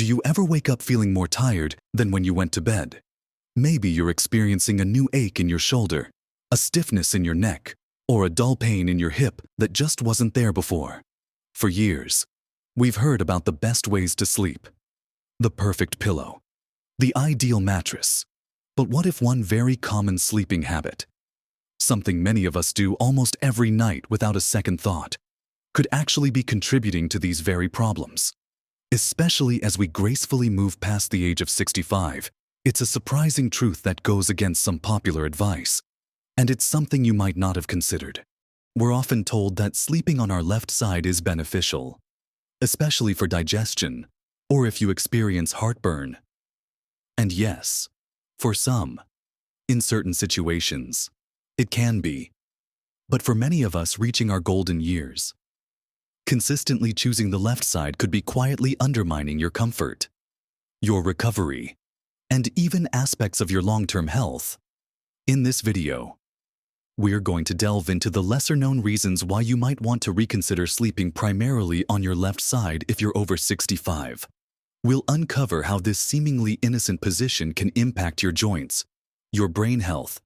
Do you ever wake up feeling more tired than when you went to bed? Maybe you're experiencing a new ache in your shoulder, a stiffness in your neck, or a dull pain in your hip that just wasn't there before. For years, we've heard about the best ways to sleep. The perfect pillow, the ideal mattress. But what if one very common sleeping habit, something many of us do almost every night without a second thought, could actually be contributing to these very problems? Especially as we gracefully move past the age of 65, it's a surprising truth that goes against some popular advice. And it's something you might not have considered. We're often told that sleeping on our left side is beneficial, especially for digestion, or if you experience heartburn. And yes, for some, in certain situations, it can be. But for many of us reaching our golden years, consistently choosing the left side could be quietly undermining your comfort, your recovery, and even aspects of your long-term health. In this video, we're going to delve into the lesser-known reasons why you might want to reconsider sleeping primarily on your left side if you're over 65. We'll uncover how this seemingly innocent position can impact your joints, your brain health,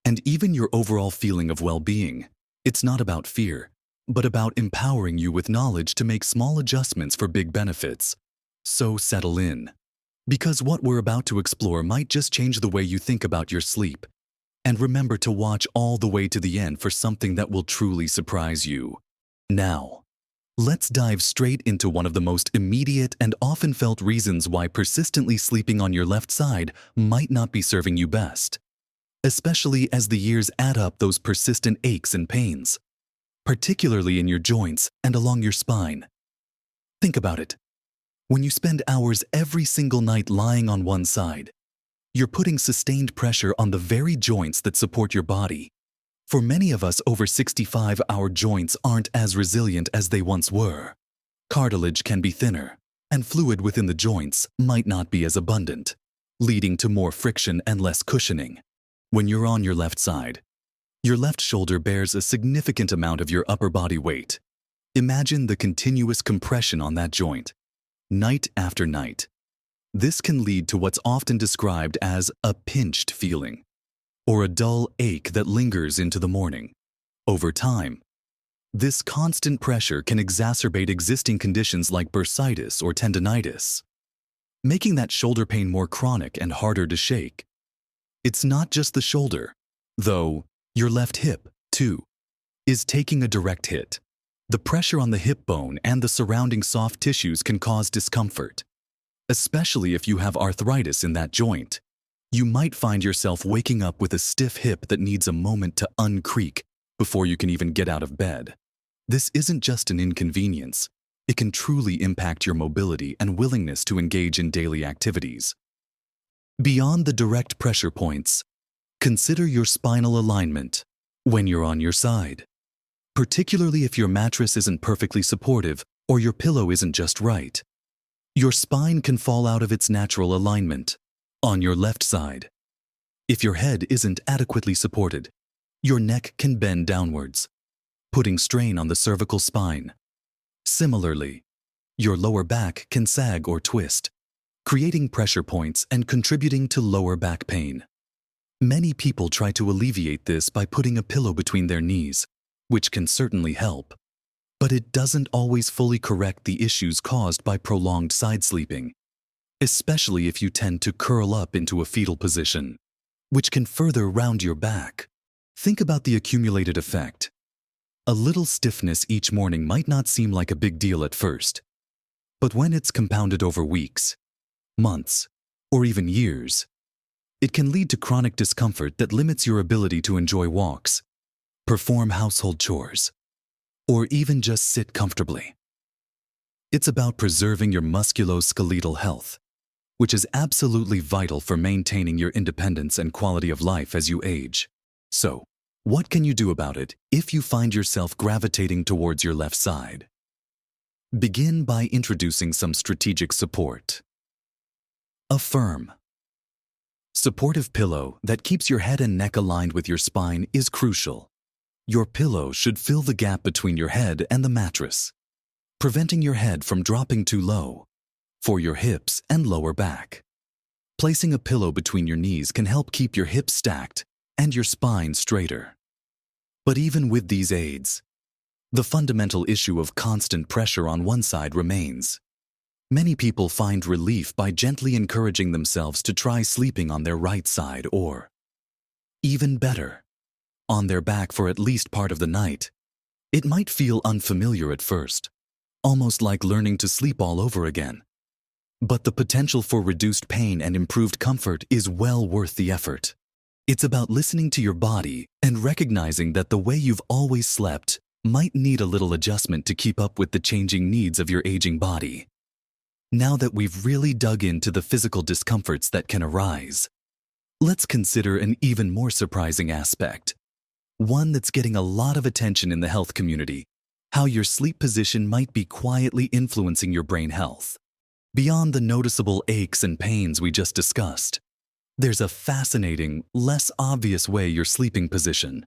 and even your overall feeling of well-being. It's not about fear, but about empowering you with knowledge to make small adjustments for big benefits. So settle in, because what we're about to explore might just change the way you think about your sleep. And remember to watch all the way to the end for something that will truly surprise you. Now, let's dive straight into one of the most immediate and often felt reasons why persistently sleeping on your left side might not be serving you best, especially as the years add up those persistent aches and pains, particularly in your joints and along your spine. Think about it. When you spend hours every single night lying on one side, you're putting sustained pressure on the very joints that support your body. For many of us over 65, our joints aren't as resilient as they once were. Cartilage can be thinner, and fluid within the joints might not be as abundant, leading to more friction and less cushioning. When you're on your left side, your left shoulder bears a significant amount of your upper body weight. Imagine the continuous compression on that joint, night after night. This can lead to what's often described as a pinched feeling, or a dull ache that lingers into the morning. Over time, this constant pressure can exacerbate existing conditions like bursitis or tendinitis, making that shoulder pain more chronic and harder to shake. It's not just the shoulder, though. Your left hip, too, is taking a direct hit. The pressure on the hip bone and the surrounding soft tissues can cause discomfort, especially if you have arthritis in that joint. You might find yourself waking up with a stiff hip that needs a moment to uncreak before you can even get out of bed. This isn't just an inconvenience. It can truly impact your mobility and willingness to engage in daily activities. Beyond the direct pressure points, consider your spinal alignment when you're on your side, particularly if your mattress isn't perfectly supportive or your pillow isn't just right. Your spine can fall out of its natural alignment on your left side. If your head isn't adequately supported, your neck can bend downwards, putting strain on the cervical spine. Similarly, your lower back can sag or twist, creating pressure points and contributing to lower back pain. Many people try to alleviate this by putting a pillow between their knees, which can certainly help. But it doesn't always fully correct the issues caused by prolonged side sleeping, especially if you tend to curl up into a fetal position, which can further round your back. Think about the accumulated effect. A little stiffness each morning might not seem like a big deal at first, but when it's compounded over weeks, months, or even years, it can lead to chronic discomfort that limits your ability to enjoy walks, perform household chores, or even just sit comfortably. It's about preserving your musculoskeletal health, which is absolutely vital for maintaining your independence and quality of life as you age. So, what can you do about it if you find yourself gravitating towards your left side? Begin by introducing some strategic support. A firm, supportive pillow that keeps your head and neck aligned with your spine is crucial. Your pillow should fill the gap between your head and the mattress, preventing your head from dropping too low. for your hips and lower back. Placing a pillow between your knees can help keep your hips stacked and your spine straighter. But even with these aids, the fundamental issue of constant pressure on one side remains. Many people find relief by gently encouraging themselves to try sleeping on their right side or, even better, on their back for at least part of the night. It might feel unfamiliar at first, almost like learning to sleep all over again. But the potential for reduced pain and improved comfort is well worth the effort. It's about listening to your body and recognizing that the way you've always slept might need a little adjustment to keep up with the changing needs of your aging body. Now that we've really dug into the physical discomforts that can arise, let's consider an even more surprising aspect, one that's getting a lot of attention in the health community: how your sleep position might be quietly influencing your brain health. Beyond the noticeable aches and pains we just discussed, there's a fascinating, less obvious way your sleeping position,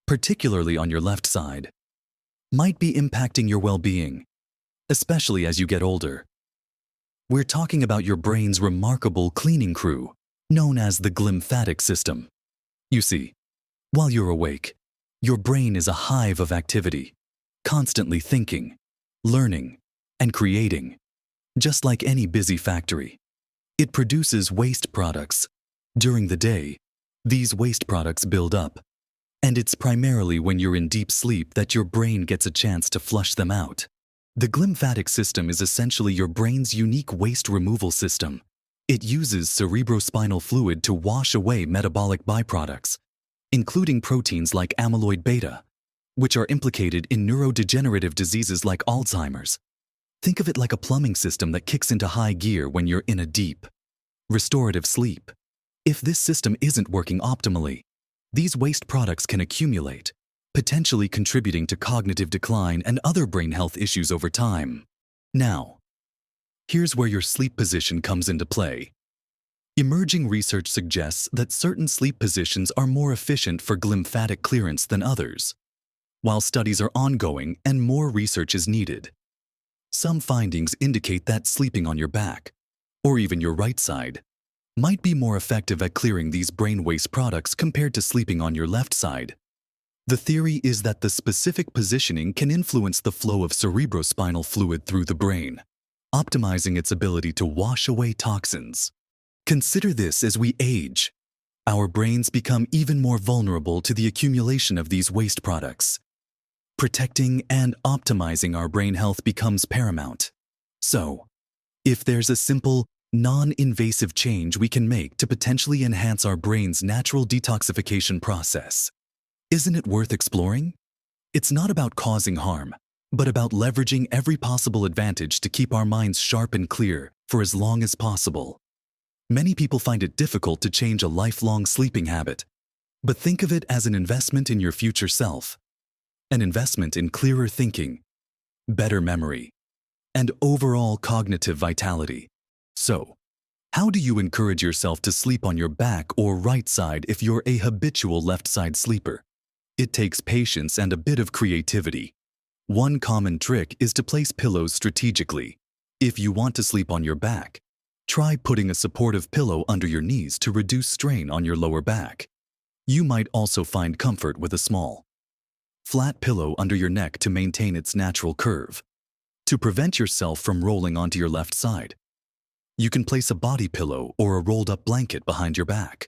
particularly on your left side, might be impacting your well-being, especially as you get older. We're talking about your brain's remarkable cleaning crew, known as the glymphatic system. You see, while you're awake, your brain is a hive of activity, constantly thinking, learning, and creating. Just like any busy factory, it produces waste products. During the day, these waste products build up, and it's primarily when you're in deep sleep that your brain gets a chance to flush them out. The glymphatic system is essentially your brain's unique waste removal system. It uses cerebrospinal fluid to wash away metabolic byproducts, including proteins like amyloid beta, which are implicated in neurodegenerative diseases like Alzheimer's. Think of it like a plumbing system that kicks into high gear when you're in a deep, restorative sleep. If this system isn't working optimally, these waste products can accumulate, potentially contributing to cognitive decline and other brain health issues over time. Now, here's where your sleep position comes into play. Emerging research suggests that certain sleep positions are more efficient for glymphatic clearance than others. While studies are ongoing and more research is needed, some findings indicate that sleeping on your back, or even your right side, might be more effective at clearing these brain waste products compared to sleeping on your left side. The theory is that the specific positioning can influence the flow of cerebrospinal fluid through the brain, optimizing its ability to wash away toxins. Consider this: as we age, our brains become even more vulnerable to the accumulation of these waste products. Protecting and optimizing our brain health becomes paramount. So, if there's a simple, non-invasive change we can make to potentially enhance our brain's natural detoxification process, isn't it worth exploring? It's not about causing harm, but about leveraging every possible advantage to keep our minds sharp and clear for as long as possible. Many people find it difficult to change a lifelong sleeping habit, but think of it as an investment in your future self. An investment in clearer thinking, better memory, and overall cognitive vitality. So, how do you encourage yourself to sleep on your back or right side if you're a habitual left side sleeper? It takes patience and a bit of creativity. One common trick is to place pillows strategically. If you want to sleep on your back, try putting a supportive pillow under your knees to reduce strain on your lower back. You might also find comfort with a small, flat pillow under your neck to maintain its natural curve. To prevent yourself from rolling onto your left side, you can place a body pillow or a rolled-up blanket behind your back.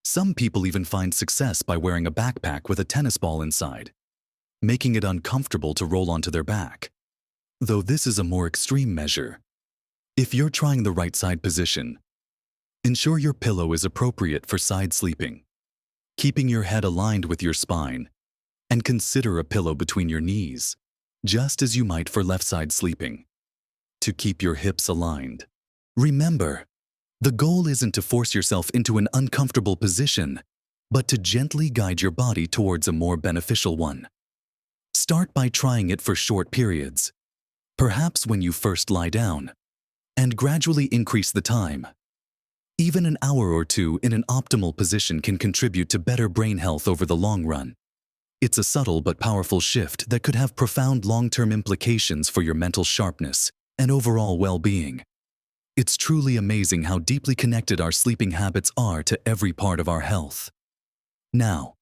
Some people even find success by wearing a backpack with a tennis ball inside, making it uncomfortable to roll onto their back. Though this is a more extreme measure. If you're trying the right side position, ensure your pillow is appropriate for side sleeping, keeping your head aligned with your spine, and consider a pillow between your knees, just as you might for left side sleeping, to keep your hips aligned. Remember, the goal isn't to force yourself into an uncomfortable position, but to gently guide your body towards a more beneficial one. Start by trying it for short periods, perhaps when you first lie down, and gradually increase the time. Even an hour or two in an optimal position can contribute to better brain health over the long run. It's a subtle but powerful shift that could have profound long-term implications for your mental sharpness and overall well-being. It's truly amazing how deeply connected our sleeping habits are to every part of our health. Now,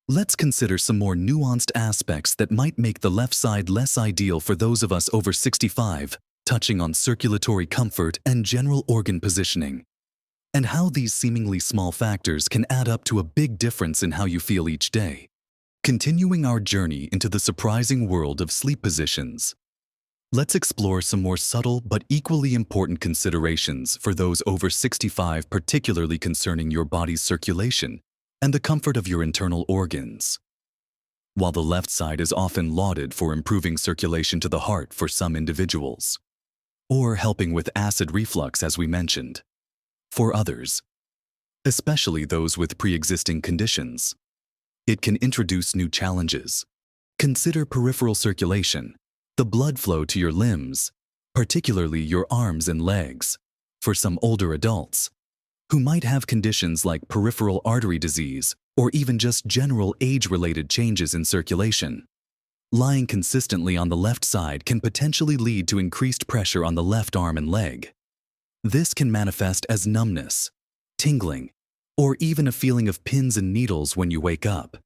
let's consider some more nuanced aspects that might make the left side less ideal for those of us over 65, touching on circulatory comfort and general organ positioning, and how these seemingly small factors can add up to a big difference in how you feel each day. Continuing our journey into the surprising world of sleep positions, let's explore some more subtle but equally important considerations for those over 65, particularly concerning your body's circulation and the comfort of your internal organs. While the left side is often lauded for improving circulation to the heart for some individuals, or helping with acid reflux as we mentioned, for others, especially those with pre-existing conditions, it can introduce new challenges. Consider peripheral circulation, the blood flow to your limbs, particularly your arms and legs, for some older adults who might have conditions like peripheral artery disease or even just general age-related changes in circulation. Lying consistently on the left side can potentially lead to increased pressure on the left arm and leg. This can manifest as numbness, tingling, or even a feeling of pins and needles when you wake up.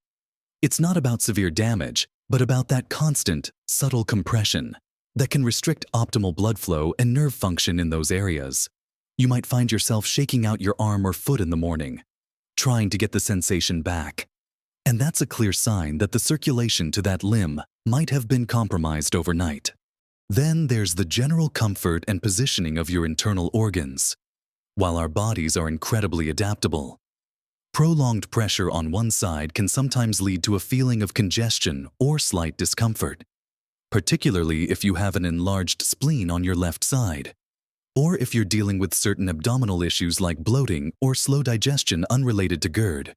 It's not about severe damage, but about that constant, subtle compression that can restrict optimal blood flow and nerve function in those areas. You might find yourself shaking out your arm or foot in the morning, trying to get the sensation back. And that's a clear sign that the circulation to that limb might have been compromised overnight. Then there's the general comfort and positioning of your internal organs. While our bodies are incredibly adaptable, prolonged pressure on one side can sometimes lead to a feeling of congestion or slight discomfort, particularly if you have an enlarged spleen on your left side, or if you're dealing with certain abdominal issues like bloating or slow digestion unrelated to GERD.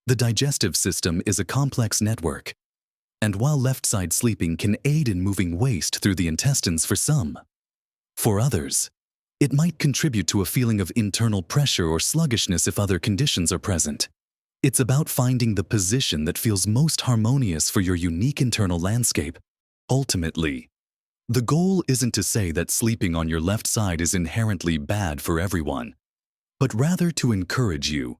The digestive system is a complex network, and while left-side sleeping can aid in moving waste through the intestines for some, for others, it might contribute to a feeling of internal pressure or sluggishness if other conditions are present. It's about finding the position that feels most harmonious for your unique internal landscape. Ultimately, the goal isn't to say that sleeping on your left side is inherently bad for everyone, but rather to encourage you,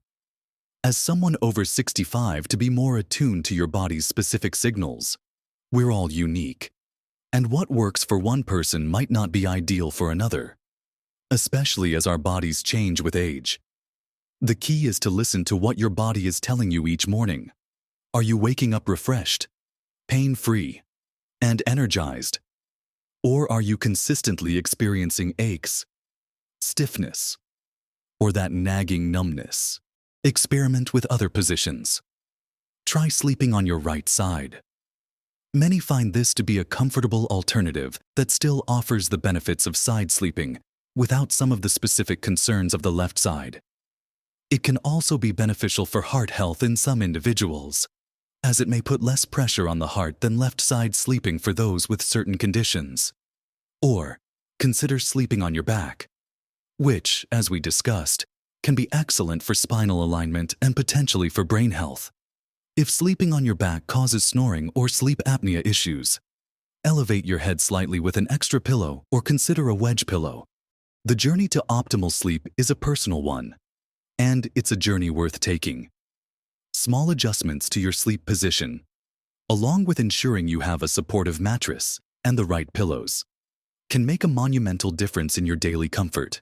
as someone over 65, to be more attuned to your body's specific signals. We're all unique, and what works for one person might not be ideal for another, especially as our bodies change with age. The key is to listen to what your body is telling you each morning. Are you waking up refreshed, pain-free, and energized? Or are you consistently experiencing aches, stiffness, or that nagging numbness? Experiment with other positions. Try sleeping on your right side. Many find this to be a comfortable alternative that still offers the benefits of side sleeping without some of the specific concerns of the left side. It can also be beneficial for heart health in some individuals, as it may put less pressure on the heart than left side sleeping for those with certain conditions. Or consider sleeping on your back, which, as we discussed, can be excellent for spinal alignment and potentially for brain health. If sleeping on your back causes snoring or sleep apnea issues, elevate your head slightly with an extra pillow or consider a wedge pillow. The journey to optimal sleep is a personal one, and it's a journey worth taking. Small adjustments to your sleep position, along with ensuring you have a supportive mattress and the right pillows, can make a monumental difference in your daily comfort,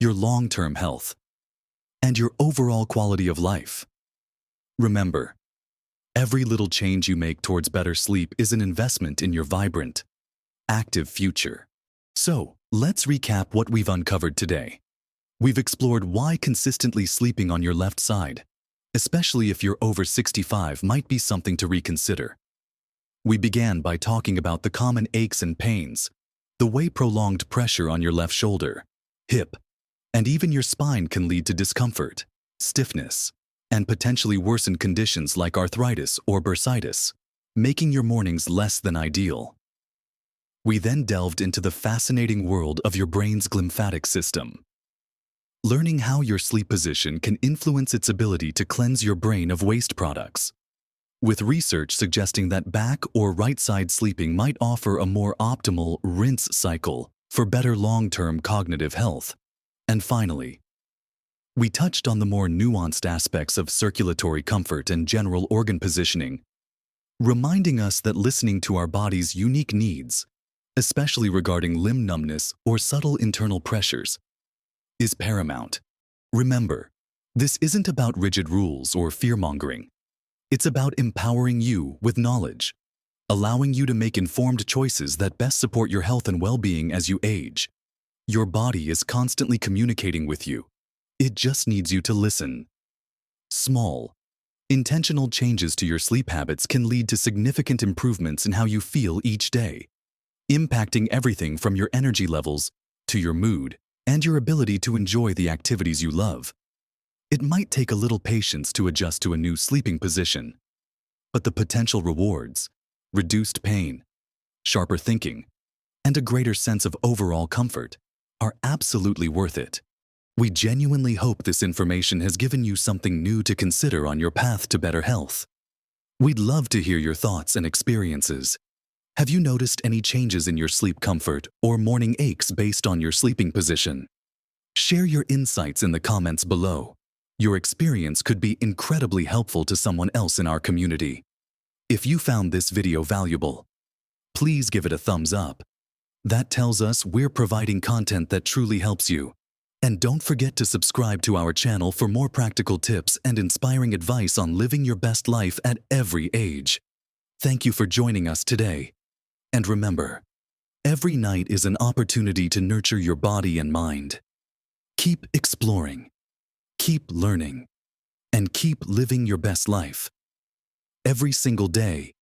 your long-term health, and your overall quality of life. Remember, every little change you make towards better sleep is an investment in your vibrant, active future. So, let's recap what we've uncovered today. We've explored why consistently sleeping on your left side, especially if you're over 65, might be something to reconsider. We began by talking about the common aches and pains, the way prolonged pressure on your left shoulder, hip, and even your spine can lead to discomfort, stiffness, and potentially worsened conditions like arthritis or bursitis, making your mornings less than ideal. We then delved into the fascinating world of your brain's glymphatic system, learning how your sleep position can influence its ability to cleanse your brain of waste products, with research suggesting that back or right side sleeping might offer a more optimal rinse cycle for better long-term cognitive health. And finally, we touched on the more nuanced aspects of circulatory comfort and general organ positioning, reminding us that listening to our body's unique needs, especially regarding limb numbness or subtle internal pressures, is paramount. Remember, this isn't about rigid rules or fear-mongering. It's about empowering you with knowledge, allowing you to make informed choices that best support your health and well-being as you age. Your body is constantly communicating with you. It just needs you to listen. Small, intentional changes to your sleep habits can lead to significant improvements in how you feel each day, impacting everything from your energy levels to your mood and your ability to enjoy the activities you love. It might take a little patience to adjust to a new sleeping position, but the potential rewards, reduced pain, sharper thinking, and a greater sense of overall comfort are absolutely worth it. We genuinely hope this information has given you something new to consider on your path to better health. We'd love to hear your thoughts and experiences. Have you noticed any changes in your sleep comfort or morning aches based on your sleeping position? Share your insights in the comments below. Your experience could be incredibly helpful to someone else in our community. If you found this video valuable, please give it a thumbs up. That tells us we're providing content that truly helps you. And don't forget to subscribe to our channel for more practical tips and inspiring advice on living your best life at every age. Thank you for joining us today. And remember, every night is an opportunity to nurture your body and mind. Keep exploring, keep learning, and keep living your best life. Every single day,